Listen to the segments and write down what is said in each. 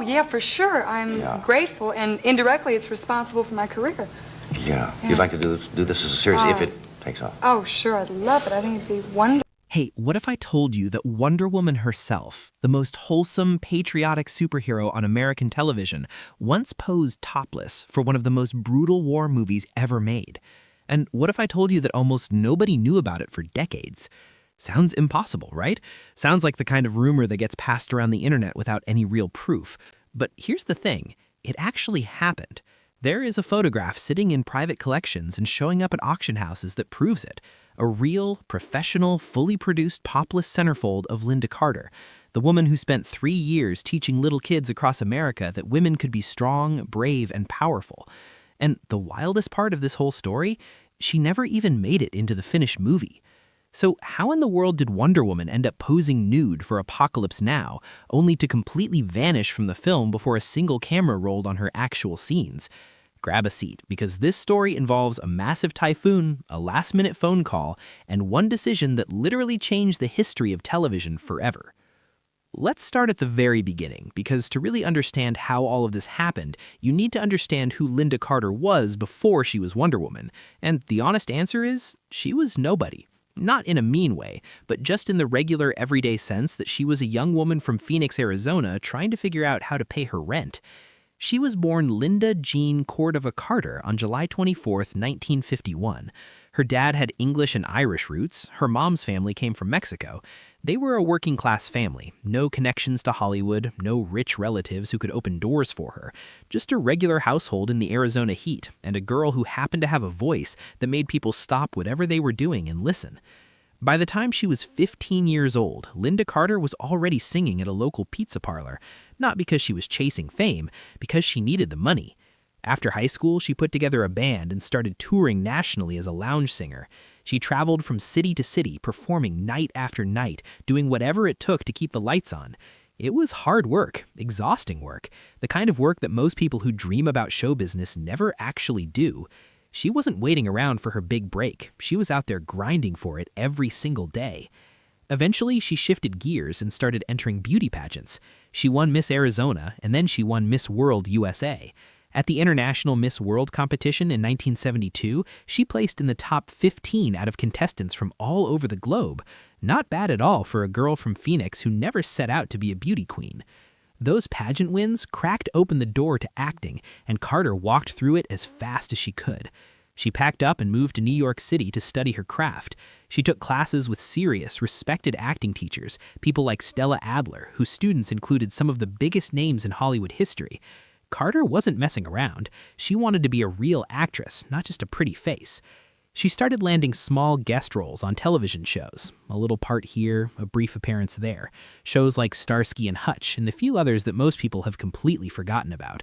yeah, for sure. I'm grateful, and indirectly, it's responsible for my career. Yeah. You'd like to do this as a series if it takes off? Oh, sure, I'd love it. I think it'd be wonderful. Hey, what if I told you that Wonder Woman herself, the most wholesome, patriotic superhero on American television, once posed topless for one of the most brutal war movies ever made? And what if I told you that almost nobody knew about it for decades? Sounds impossible, right? Sounds like the kind of rumor that gets passed around the internet without any real proof. But here's the thing, it actually happened. There is a photograph sitting in private collections and showing up at auction houses that proves it. A real, professional, fully produced topless centerfold of Lynda Carter, the woman who spent 3 years teaching little kids across America that women could be strong, brave, and powerful. And the wildest part of this whole story, she never even made it into the finished movie. So how in the world did Wonder Woman end up posing nude for Apocalypse Now, only to completely vanish from the film before a single camera rolled on her actual scenes? Grab a seat, because this story involves a massive typhoon, a last-minute phone call, and one decision that literally changed the history of television forever. Let's start at the very beginning, because to really understand how all of this happened, you need to understand who Lynda Carter was before she was Wonder Woman. And the honest answer is, she was nobody. Not in a mean way, but just in the regular everyday sense that she was a young woman from Phoenix, Arizona, trying to figure out how to pay her rent. She was born Lynda Jean Cordova Carter on July 24, 1951. Her dad had English and Irish roots. Her mom's family came from Mexico. They were a working-class family, no connections to Hollywood, no rich relatives who could open doors for her, just a regular household in the Arizona heat, and a girl who happened to have a voice that made people stop whatever they were doing and listen. By the time she was 15 years old, Lynda Carter was already singing at a local pizza parlor, not because she was chasing fame, because she needed the money. After high school, she put together a band and started touring nationally as a lounge singer. She traveled from city to city, performing night after night, doing whatever it took to keep the lights on. It was hard work, exhausting work, the kind of work that most people who dream about show business never actually do. She wasn't waiting around for her big break. She was out there grinding for it every single day. Eventually, she shifted gears and started entering beauty pageants. She won Miss Arizona, and then she won Miss World USA. At the International Miss World competition in 1972, she placed in the top 15 out of contestants from all over the globe. Not bad at all for a girl from Phoenix who never set out to be a beauty queen. Those pageant wins cracked open the door to acting, and Carter walked through it as fast as she could. She packed up and moved to New York City to study her craft. She took classes with serious, respected acting teachers, people like Stella Adler, whose students included some of the biggest names in Hollywood history. Carter wasn't messing around. She wanted to be a real actress, not just a pretty face. She started landing small guest roles on television shows, a little part here, a brief appearance there, shows like Starsky and Hutch, and the few others that most people have completely forgotten about.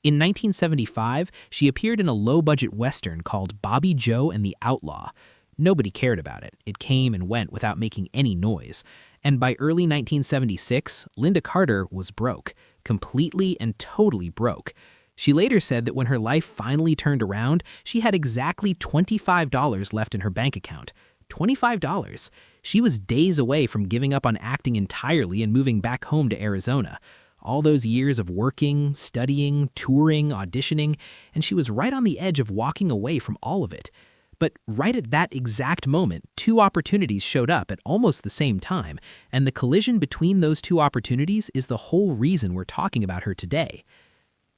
In 1975, she appeared in a low-budget Western called Bobby Joe and the Outlaw. Nobody cared about it. It came and went without making any noise. And by early 1976, Lynda Carter was broke, completely and totally broke. She later said that when her life finally turned around, she had exactly $25 left in her bank account. $25. She was days away from giving up on acting entirely and moving back home to Arizona. All those years of working, studying, touring, auditioning, and she was right on the edge of walking away from all of it. But right at that exact moment, two opportunities showed up at almost the same time, and the collision between those two opportunities is the whole reason we're talking about her today.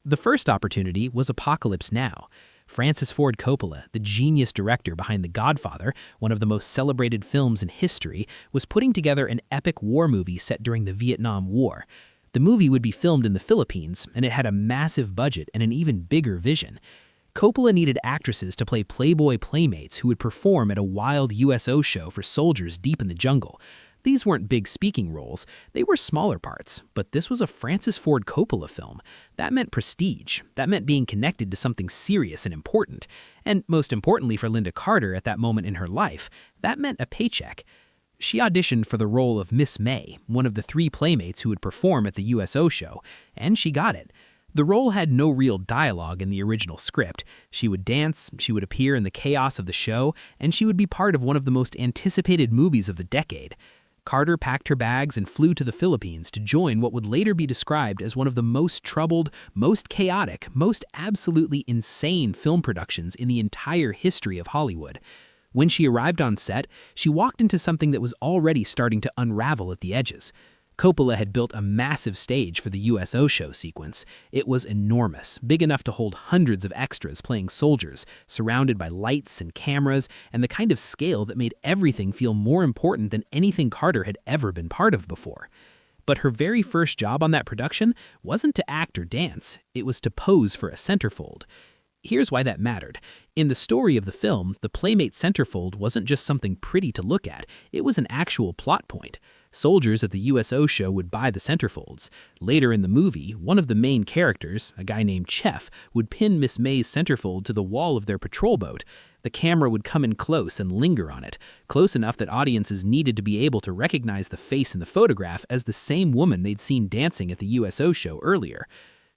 The first opportunity was Apocalypse Now. Francis Ford Coppola, the genius director behind The Godfather, one of the most celebrated films in history, was putting together an epic war movie set during the Vietnam War. The movie would be filmed in the Philippines, and it had a massive budget and an even bigger vision. Coppola needed actresses to play Playboy playmates who would perform at a wild USO show for soldiers deep in the jungle. These weren't big speaking roles, they were smaller parts, but this was a Francis Ford Coppola film. That meant prestige, that meant being connected to something serious and important. And most importantly for Lynda Carter at that moment in her life, that meant a paycheck. She auditioned for the role of Miss May, one of the 3 playmates who would perform at the USO show, and she got it. The role had no real dialogue in the original script. She would dance, she would appear in the chaos of the show, and she would be part of one of the most anticipated movies of the decade. Carter packed her bags and flew to the Philippines to join what would later be described as one of the most troubled, most chaotic, most absolutely insane film productions in the entire history of Hollywood. When she arrived on set, she walked into something that was already starting to unravel at the edges. Coppola had built a massive stage for the USO show sequence. It was enormous, big enough to hold hundreds of extras playing soldiers, surrounded by lights and cameras, and the kind of scale that made everything feel more important than anything Carter had ever been part of before. But her very first job on that production wasn't to act or dance, it was to pose for a centerfold. Here's why that mattered. In the story of the film, the Playmate centerfold wasn't just something pretty to look at, it was an actual plot point. Soldiers at the USO show would buy the centerfolds. Later in the movie, one of the main characters, a guy named Chef, would pin Miss May's centerfold to the wall of their patrol boat. The camera would come in close and linger on it, close enough that audiences needed to be able to recognize the face in the photograph as the same woman they'd seen dancing at the USO show earlier.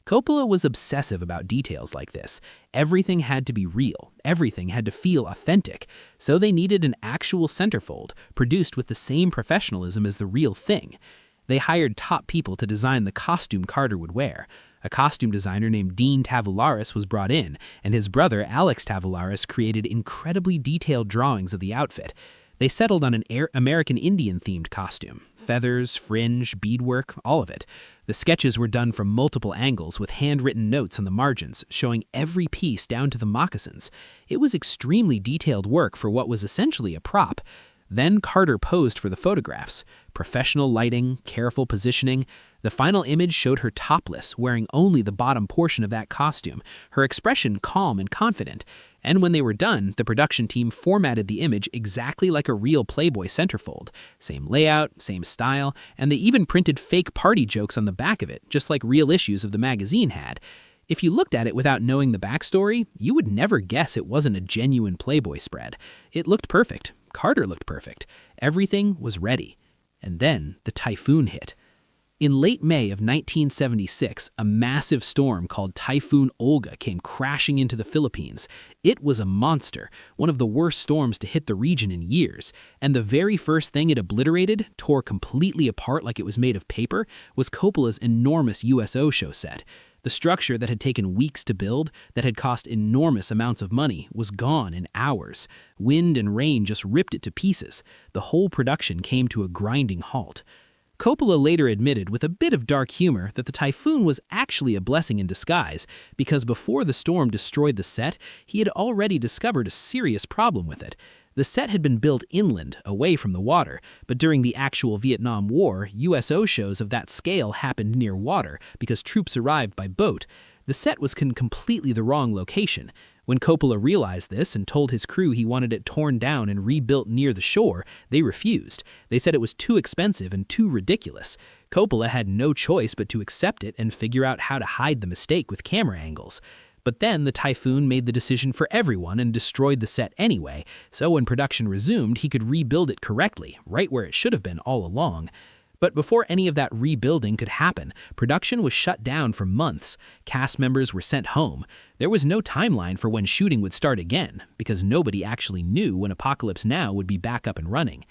Coppola was obsessive about details like this. Everything had to be real. Everything had to feel authentic. So they needed an actual centerfold, produced with the same professionalism as the real thing. They hired top people to design the costume Carter would wear. A costume designer named Dean Tavoularis was brought in, and his brother Alex Tavoularis created incredibly detailed drawings of the outfit. They settled on an American Indian-themed costume. Feathers, fringe, beadwork, all of it. The sketches were done from multiple angles with handwritten notes on the margins, showing every piece down to the moccasins. It was extremely detailed work for what was essentially a prop. Then Carter posed for the photographs. Professional lighting, careful positioning. The final image showed her topless, wearing only the bottom portion of that costume, her expression calm and confident. And when they were done, the production team formatted the image exactly like a real Playboy centerfold. Same layout, same style, and they even printed fake party jokes on the back of it, just like real issues of the magazine had. If you looked at it without knowing the backstory, you would never guess it wasn't a genuine Playboy spread. It looked perfect. Carter looked perfect. Everything was ready. And then the typhoon hit. In late May of 1976, a massive storm called Typhoon Olga came crashing into the Philippines. It was a monster, one of the worst storms to hit the region in years, and the very first thing it obliterated, tore completely apart like it was made of paper, was Coppola's enormous USO show set. The structure that had taken weeks to build, that had cost enormous amounts of money, was gone in hours. Wind and rain just ripped it to pieces. The whole production came to a grinding halt. Coppola later admitted with a bit of dark humor that the typhoon was actually a blessing in disguise, because before the storm destroyed the set, he had already discovered a serious problem with it. The set had been built inland, away from the water, but during the actual Vietnam War, USO shows of that scale happened near water because troops arrived by boat. The set was in completely the wrong location. When Coppola realized this and told his crew he wanted it torn down and rebuilt near the shore, they refused. They said it was too expensive and too ridiculous. Coppola had no choice but to accept it and figure out how to hide the mistake with camera angles. But then the typhoon made the decision for everyone and destroyed the set anyway, so when production resumed, he could rebuild it correctly, right where it should have been all along. But before any of that rebuilding could happen, production was shut down for months. Cast members were sent home. There was no timeline for when shooting would start again, because nobody actually knew when Apocalypse Now would be back up and running.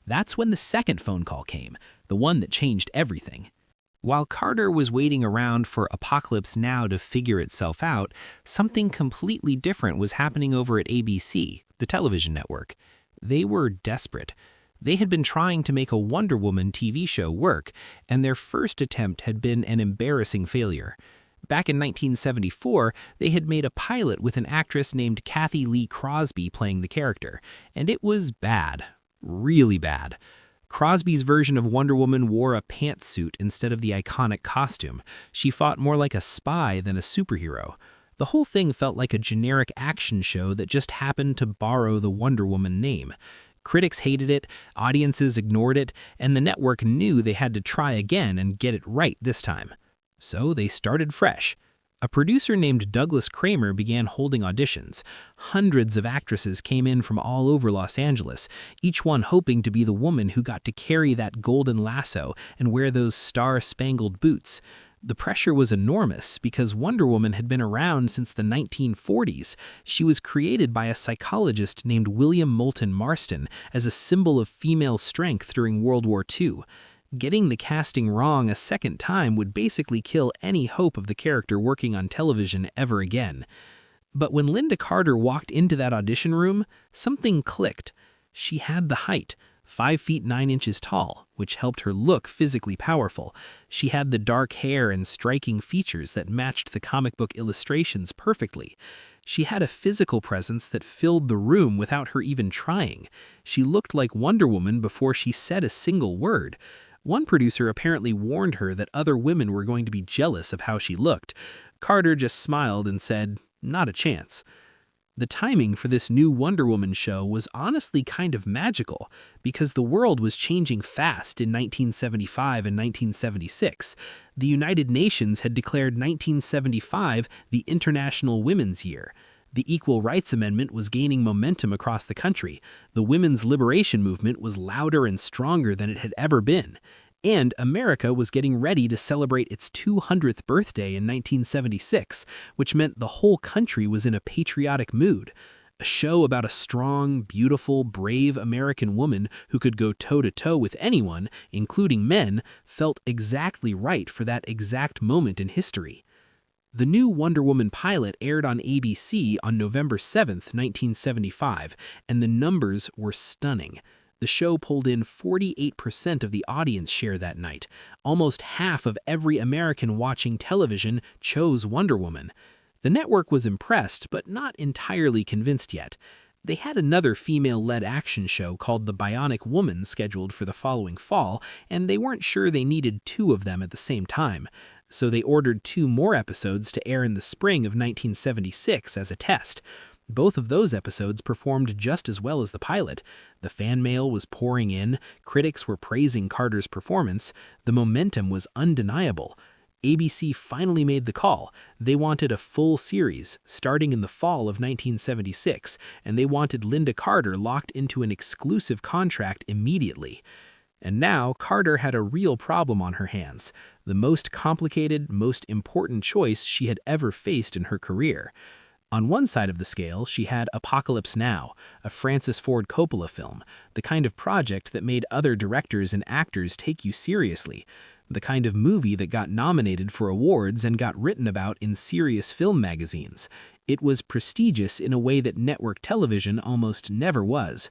That's when the second phone call came, the one that changed everything. While Carter was waiting around for Apocalypse Now to figure itself out, something completely different was happening over at ABC, the television network. They were desperate. They had been trying to make a Wonder Woman TV show work, and their first attempt had been an embarrassing failure. Back in 1974, they had made a pilot with an actress named Kathy Lee Crosby playing the character, and it was bad. Really bad. Crosby's version of Wonder Woman wore a pantsuit instead of the iconic costume. She fought more like a spy than a superhero. The whole thing felt like a generic action show that just happened to borrow the Wonder Woman name. Critics hated it, audiences ignored it, and the network knew they had to try again and get it right this time. So they started fresh. A producer named Douglas Kramer began holding auditions. Hundreds of actresses came in from all over Los Angeles, each one hoping to be the woman who got to carry that golden lasso and wear those star-spangled boots. The pressure was enormous because Wonder Woman had been around since the 1940s. She was created by a psychologist named William Moulton Marston as a symbol of female strength during World War II. Getting the casting wrong a second time would basically kill any hope of the character working on television ever again. But when Lynda Carter walked into that audition room, something clicked. She had the height, 5 feet 9 inches tall, which helped her look physically powerful. She had the dark hair and striking features that matched the comic book illustrations perfectly. She had a physical presence that filled the room without her even trying. She looked like Wonder Woman before she said a single word. One producer apparently warned her that other women were going to be jealous of how she looked. Carter just smiled and said, "Not a chance." The timing for this new Wonder Woman show was honestly kind of magical because the world was changing fast in 1975 and 1976. The United Nations had declared 1975 the International Women's Year. The Equal Rights Amendment was gaining momentum across the country. The women's liberation movement was louder and stronger than it had ever been. And America was getting ready to celebrate its 200th birthday in 1976, which meant the whole country was in a patriotic mood. A show about a strong, beautiful, brave American woman who could go toe-to-toe with anyone, including men, felt exactly right for that exact moment in history. The new Wonder Woman pilot aired on ABC on November 7, 1975, and the numbers were stunning. The show pulled in 48% of the audience share that night. Almost half of every American watching television chose Wonder Woman. The network was impressed, but not entirely convinced yet. They had another female-led action show called The Bionic Woman scheduled for the following fall, and they weren't sure they needed 2 of them at the same time. So they ordered 2 more episodes to air in the spring of 1976 as a test. Both of those episodes performed just as well as the pilot. The fan mail was pouring in, critics were praising Carter's performance, the momentum was undeniable. ABC finally made the call. They wanted a full series, starting in the fall of 1976, and they wanted Lynda Carter locked into an exclusive contract immediately. And now Carter had a real problem on her hands, the most complicated, most important choice she had ever faced in her career. On one side of the scale, she had Apocalypse Now, a Francis Ford Coppola film, the kind of project that made other directors and actors take you seriously, the kind of movie that got nominated for awards and got written about in serious film magazines. It was prestigious in a way that network television almost never was.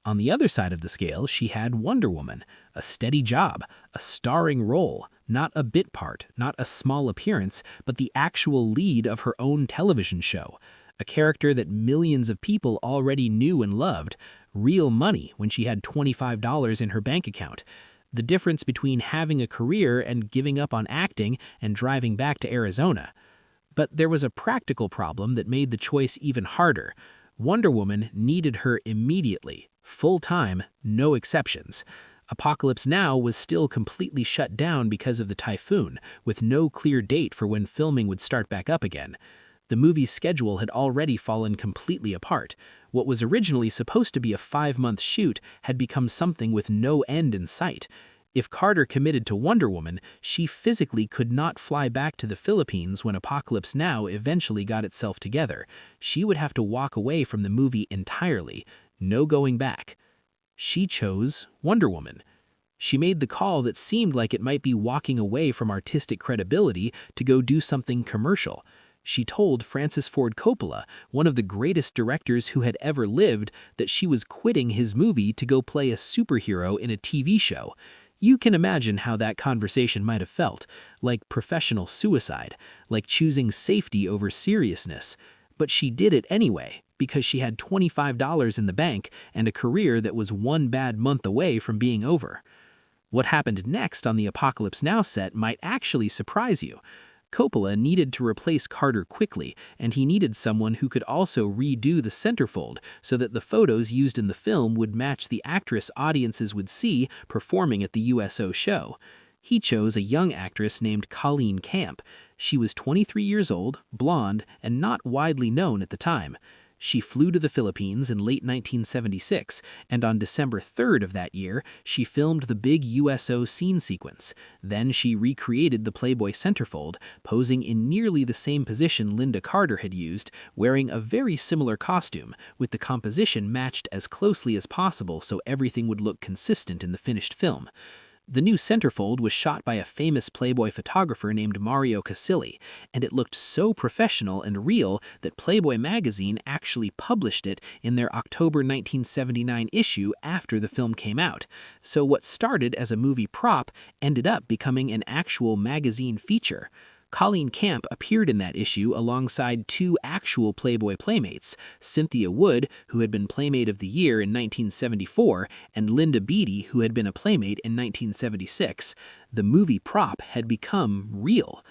On the other side of the scale, she had Wonder Woman, a steady job, a starring role, not a bit part, not a small appearance, but the actual lead of her own television show. A character that millions of people already knew and loved, real money when she had $25 in her bank account. The difference between having a career and giving up on acting and driving back to Arizona. But there was a practical problem that made the choice even harder. Wonder Woman needed her immediately, full-time, no exceptions. Apocalypse Now was still completely shut down because of the typhoon, with no clear date for when filming would start back up again. The movie's schedule had already fallen completely apart. What was originally supposed to be a 5-month shoot had become something with no end in sight. If Carter committed to Wonder Woman, she physically could not fly back to the Philippines when Apocalypse Now eventually got itself together. She would have to walk away from the movie entirely. No going back. She chose Wonder Woman. She made the call that seemed like it might be walking away from artistic credibility to go do something commercial. She told Francis Ford Coppola, one of the greatest directors who had ever lived, that she was quitting his movie to go play a superhero in a TV show. You can imagine how that conversation might have felt, like professional suicide, like choosing safety over seriousness. But she did it anyway, because she had $25 in the bank and a career that was 1 bad month away from being over. What happened next on the Apocalypse Now set might actually surprise you. Coppola needed to replace Carter quickly, and he needed someone who could also redo the centerfold so that the photos used in the film would match the actress audiences would see performing at the USO show. He chose a young actress named Colleen Camp. She was 23 years old, blonde, and not widely known at the time. She flew to the Philippines in late 1976, and on December 3rd of that year, she filmed the big USO scene sequence. Then she recreated the Playboy centerfold, posing in nearly the same position Lynda Carter had used, wearing a very similar costume, with the composition matched as closely as possible so everything would look consistent in the finished film. The new centerfold was shot by a famous Playboy photographer named Mario Casilli, and it looked so professional and real that Playboy magazine actually published it in their October 1979 issue after the film came out. So what started as a movie prop ended up becoming an actual magazine feature. Colleen Camp appeared in that issue alongside two actual Playboy playmates, Cynthia Wood, who had been Playmate of the Year in 1974, and Lynda Beatty, who had been a Playmate in 1976. The movie prop had become real.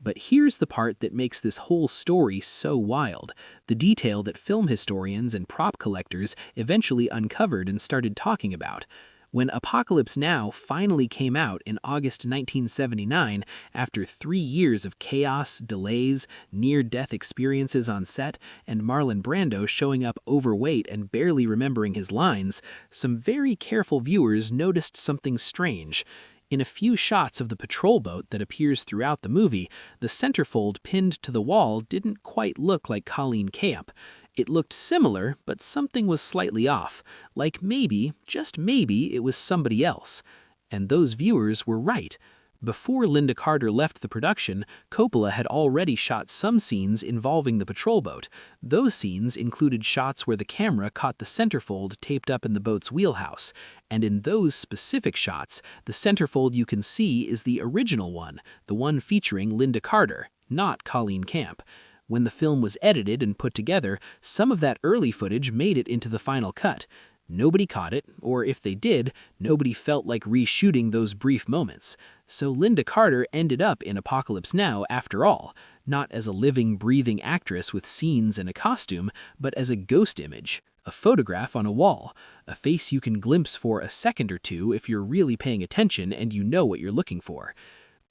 But here's the part that makes this whole story so wild, the detail that film historians and prop collectors eventually uncovered and started talking about. When Apocalypse Now finally came out in August 1979, after 3 years of chaos, delays, near-death experiences on set, and Marlon Brando showing up overweight and barely remembering his lines, some very careful viewers noticed something strange. In a few shots of the patrol boat that appears throughout the movie, the centerfold pinned to the wall didn't quite look like Colleen Camp. It looked similar, but something was slightly off, like maybe, just maybe, it was somebody else. And those viewers were right. Before Lynda Carter left the production, Coppola had already shot some scenes involving the patrol boat. Those scenes included shots where the camera caught the centerfold taped up in the boat's wheelhouse. And in those specific shots, the centerfold you can see is the original one, the one featuring Lynda Carter, not Colleen Camp. When the film was edited and put together, some of that early footage made it into the final cut. Nobody caught it, or if they did, nobody felt like reshooting those brief moments. So Lynda Carter ended up in Apocalypse Now after all, not as a living, breathing actress with scenes and a costume, but as a ghost image, a photograph on a wall, a face you can glimpse for a second or two if you're really paying attention and you know what you're looking for.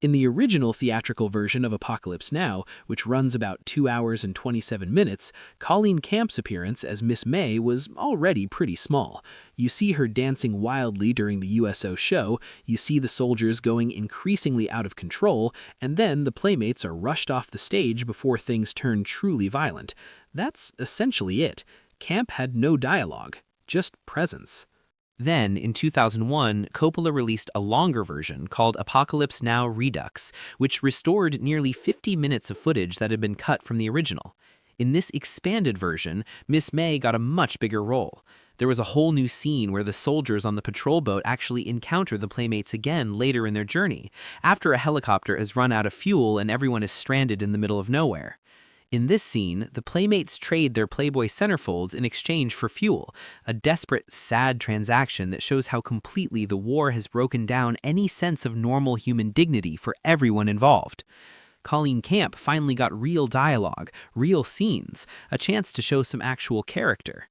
In the original theatrical version of Apocalypse Now, which runs about 2 hours and 27 minutes, Colleen Camp's appearance as Miss May was already pretty small. You see her dancing wildly during the USO show, you see the soldiers going increasingly out of control, and then the playmates are rushed off the stage before things turn truly violent. That's essentially it. Camp had no dialogue, just presence. Then, in 2001, Coppola released a longer version called Apocalypse Now Redux, which restored nearly 50 minutes of footage that had been cut from the original. In this expanded version, Miss May got a much bigger role. There was a whole new scene where the soldiers on the patrol boat actually encounter the playmates again later in their journey, after a helicopter has run out of fuel and everyone is stranded in the middle of nowhere. In this scene, the playmates trade their Playboy centerfolds in exchange for fuel, a desperate, sad transaction that shows how completely the war has broken down any sense of normal human dignity for everyone involved. Colleen Camp finally got real dialogue, real scenes, a chance to show some actual character.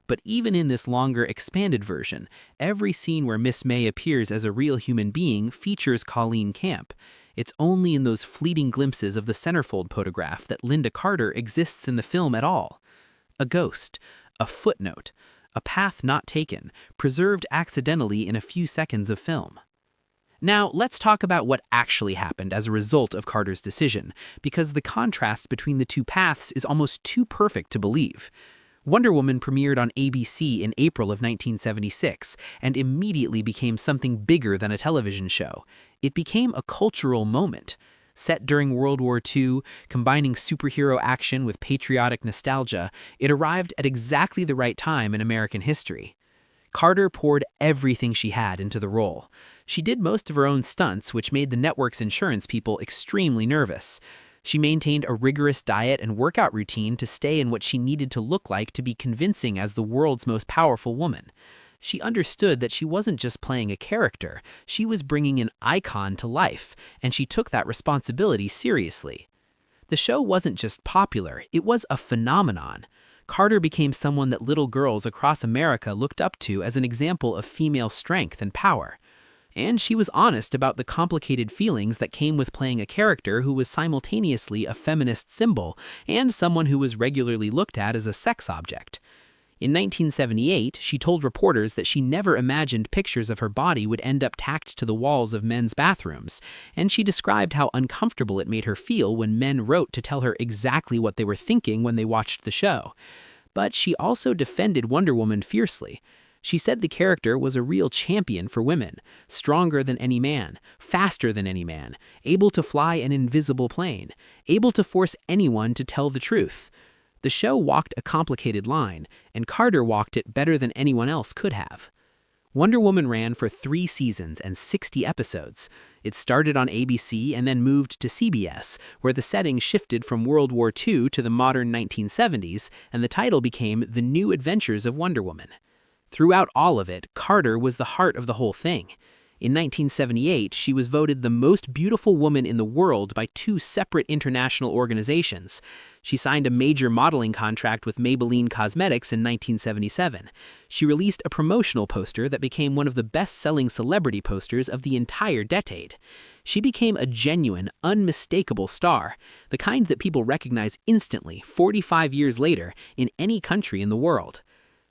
But even in this longer, expanded version, every scene where Miss May appears as a real human being features Colleen Camp. It's only in those fleeting glimpses of the centerfold photograph that Lynda Carter exists in the film at all. A ghost, a footnote, a path not taken, preserved accidentally in a few seconds of film. Now, let's talk about what actually happened as a result of Carter's decision, because the contrast between the two paths is almost too perfect to believe. Wonder Woman premiered on ABC in April of 1976 and immediately became something bigger than a television show. It became a cultural moment. Set during World War II, combining superhero action with patriotic nostalgia, it arrived at exactly the right time in American history. Carter poured everything she had into the role. She did most of her own stunts, which made the network's insurance people extremely nervous. She maintained a rigorous diet and workout routine to stay in what she needed to look like to be convincing as the world's most powerful woman. She understood that she wasn't just playing a character, she was bringing an icon to life, and she took that responsibility seriously. The show wasn't just popular, it was a phenomenon. Carter became someone that little girls across America looked up to as an example of female strength and power. And she was honest about the complicated feelings that came with playing a character who was simultaneously a feminist symbol and someone who was regularly looked at as a sex object. In 1978, she told reporters that she never imagined pictures of her body would end up tacked to the walls of men's bathrooms, and she described how uncomfortable it made her feel when men wrote to tell her exactly what they were thinking when they watched the show. But she also defended Wonder Woman fiercely. She said the character was a real champion for women, stronger than any man, faster than any man, able to fly an invisible plane, able to force anyone to tell the truth. The show walked a complicated line, and Carter walked it better than anyone else could have. Wonder Woman ran for 3 seasons and 60 episodes. It started on ABC and then moved to CBS, where the setting shifted from World War II to the modern 1970s, and the title became The New Adventures of Wonder Woman. Throughout all of it, Carter was the heart of the whole thing. In 1978, she was voted the most beautiful woman in the world by 2 separate international organizations. She signed a major modeling contract with Maybelline Cosmetics in 1977. She released a promotional poster that became one of the best-selling celebrity posters of the entire decade. She became a genuine, unmistakable star, the kind that people recognize instantly 45 years later in any country in the world.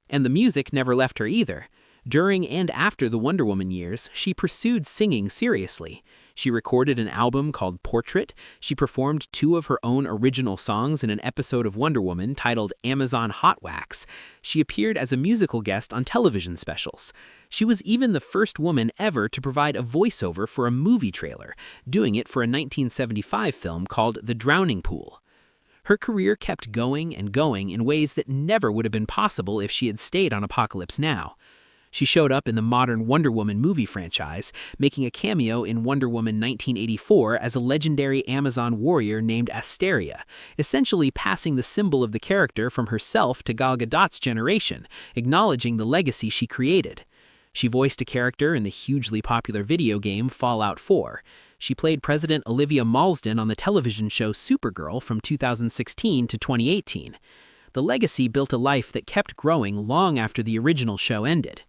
And the music never left her either. During and after the Wonder Woman years, she pursued singing seriously. She recorded an album called Portrait. She performed 2 of her own original songs in an episode of Wonder Woman titled Amazon Hot Wax. She appeared as a musical guest on television specials. She was even the first woman ever to provide a voiceover for a movie trailer, doing it for a 1975 film called The Drowning Pool. Her career kept going and going in ways that never would have been possible if she had stayed on Apocalypse Now. She showed up in the modern Wonder Woman movie franchise, making a cameo in Wonder Woman 1984 as a legendary Amazon warrior named Asteria, essentially passing the symbol of the character from herself to Gal Gadot's generation, acknowledging the legacy she created. She voiced a character in the hugely popular video game Fallout 4. She played President Olivia Marsden on the television show Supergirl from 2016 to 2018. The legacy built a life that kept growing long after the original show ended.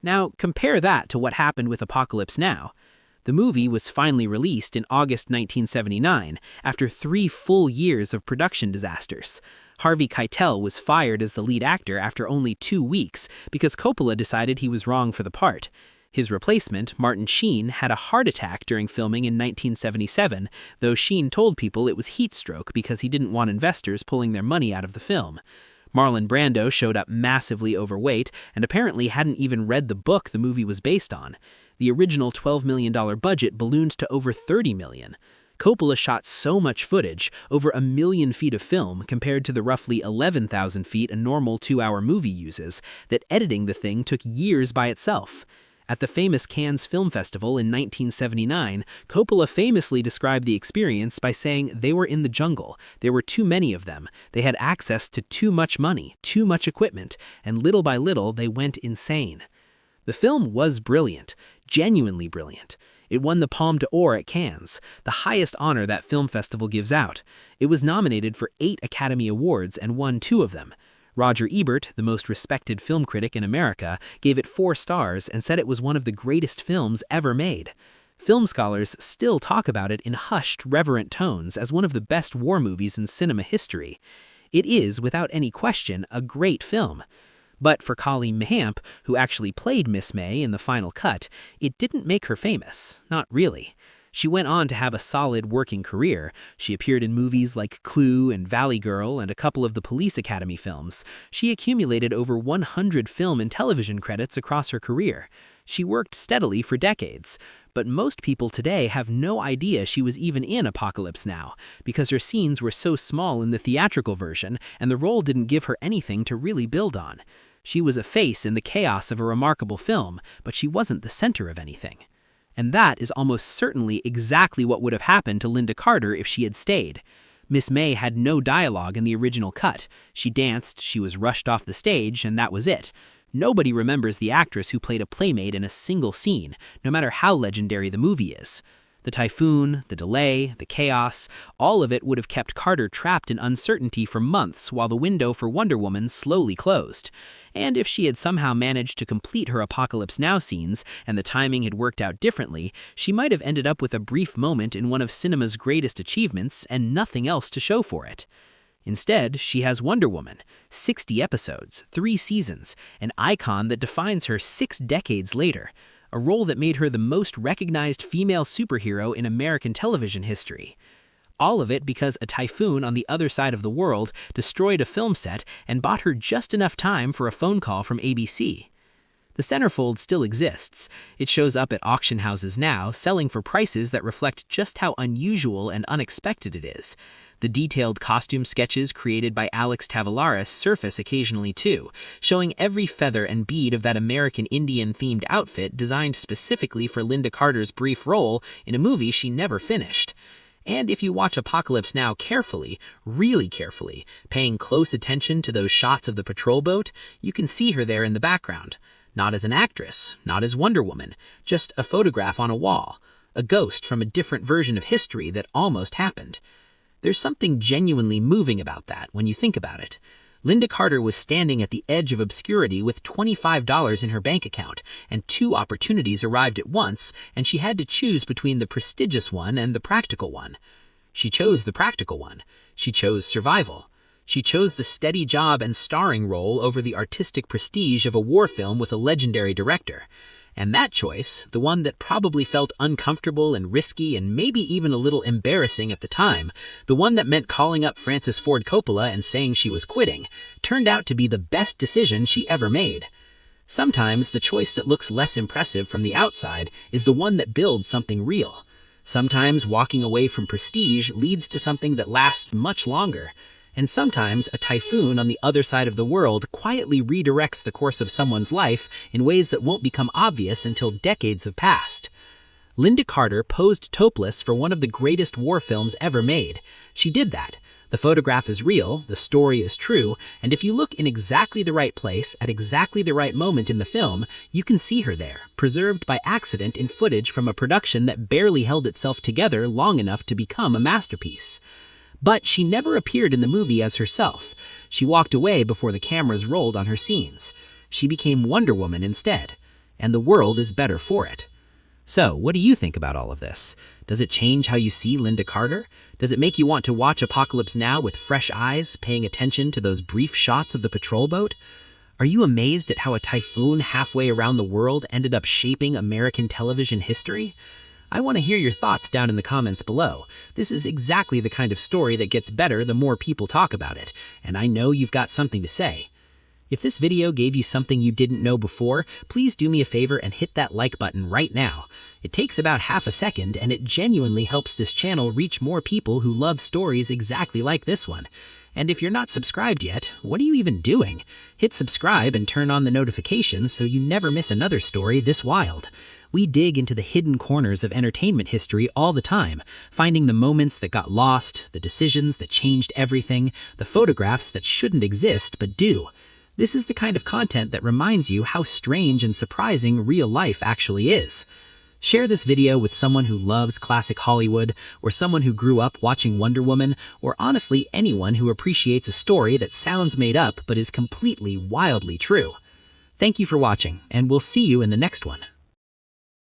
Now, compare that to what happened with Apocalypse Now. The movie was finally released in August 1979, after 3 full years of production disasters. Harvey Keitel was fired as the lead actor after only 2 weeks because Coppola decided he was wrong for the part. His replacement, Martin Sheen, had a heart attack during filming in 1977, though Sheen told people it was heat stroke because he didn't want investors pulling their money out of the film. Marlon Brando showed up massively overweight and apparently hadn't even read the book the movie was based on. The original $12 million budget ballooned to over $30 million. Coppola shot so much footage, over 1 million feet of film compared to the roughly 11,000 feet a normal 2-hour movie uses, that editing the thing took years by itself. At the famous Cannes Film Festival in 1979, Coppola famously described the experience by saying they were in the jungle, there were too many of them, they had access to too much money, too much equipment, and little by little they went insane. The film was brilliant, genuinely brilliant. It won the Palme d'Or at Cannes, the highest honor that film festival gives out. It was nominated for 8 Academy Awards and won 2 of them. Roger Ebert, the most respected film critic in America, gave it 4 stars and said it was one of the greatest films ever made. Film scholars still talk about it in hushed, reverent tones as one of the best war movies in cinema history. It is, without any question, a great film. But for Colleen Mahamp, who actually played Miss May in the final cut, it didn't make her famous. Not really. She went on to have a solid working career. She appeared in movies like Clue and Valley Girl and a couple of the Police Academy films. She accumulated over 100 film and television credits across her career. She worked steadily for decades. But most people today have no idea she was even in Apocalypse Now, because her scenes were so small in the theatrical version and the role didn't give her anything to really build on. She was a face in the chaos of a remarkable film, but she wasn't the center of anything. And that is almost certainly exactly what would have happened to Lynda Carter if she had stayed. Miss May had no dialogue in the original cut. She danced, she was rushed off the stage, and that was it. Nobody remembers the actress who played a playmate in a single scene, no matter how legendary the movie is. The typhoon, the delay, the chaos, all of it would have kept Carter trapped in uncertainty for months while the window for Wonder Woman slowly closed. And if she had somehow managed to complete her Apocalypse Now scenes and the timing had worked out differently, she might have ended up with a brief moment in one of cinema's greatest achievements and nothing else to show for it. Instead, she has Wonder Woman, 60 episodes, 3 seasons, an icon that defines her 6 decades later, a role that made her the most recognized female superhero in American television history. All of it because a typhoon on the other side of the world destroyed a film set and bought her just enough time for a phone call from ABC. The centerfold still exists. It shows up at auction houses now, selling for prices that reflect just how unusual and unexpected it is. The detailed costume sketches created by Alex Tavelaris surface occasionally too, showing every feather and bead of that American Indian-themed outfit designed specifically for Lynda Carter's brief role in a movie she never finished. And if you watch Apocalypse Now carefully, really carefully, paying close attention to those shots of the patrol boat, you can see her there in the background. Not as an actress, not as Wonder Woman, just a photograph on a wall, a ghost from a different version of history that almost happened. There's something genuinely moving about that when you think about it. Lynda Carter was standing at the edge of obscurity with $25 in her bank account, and 2 opportunities arrived at once, and she had to choose between the prestigious one and the practical one. She chose the practical one. She chose survival. She chose the steady job and starring role over the artistic prestige of a war film with a legendary director. And that choice, the one that probably felt uncomfortable and risky and maybe even a little embarrassing at the time, the one that meant calling up Francis Ford Coppola and saying she was quitting, turned out to be the best decision she ever made. Sometimes the choice that looks less impressive from the outside is the one that builds something real. Sometimes walking away from prestige leads to something that lasts much longer. And sometimes a typhoon on the other side of the world quietly redirects the course of someone's life in ways that won't become obvious until decades have passed. Lynda Carter posed topless for one of the greatest war films ever made. She did that. The photograph is real, the story is true, and if you look in exactly the right place at exactly the right moment in the film, you can see her there, preserved by accident in footage from a production that barely held itself together long enough to become a masterpiece. But she never appeared in the movie as herself. She walked away before the cameras rolled on her scenes. She became Wonder Woman instead, and the world is better for it. So, what do you think about all of this? Does it change how you see Lynda Carter? Does it make you want to watch Apocalypse Now with fresh eyes, paying attention to those brief shots of the patrol boat? Are you amazed at how a typhoon halfway around the world ended up shaping American television history? I want to hear your thoughts down in the comments below. This is exactly the kind of story that gets better the more people talk about it, and I know you've got something to say. If this video gave you something you didn't know before, please do me a favor and hit that like button right now. It takes about half a second, and it genuinely helps this channel reach more people who love stories exactly like this one. And if you're not subscribed yet, what are you even doing? Hit subscribe and turn on the notifications so you never miss another story this wild. We dig into the hidden corners of entertainment history all the time, finding the moments that got lost, the decisions that changed everything, the photographs that shouldn't exist but do. This is the kind of content that reminds you how strange and surprising real life actually is. Share this video with someone who loves classic Hollywood, or someone who grew up watching Wonder Woman, or honestly anyone who appreciates a story that sounds made up but is completely, wildly true. Thank you for watching, and we'll see you in the next one.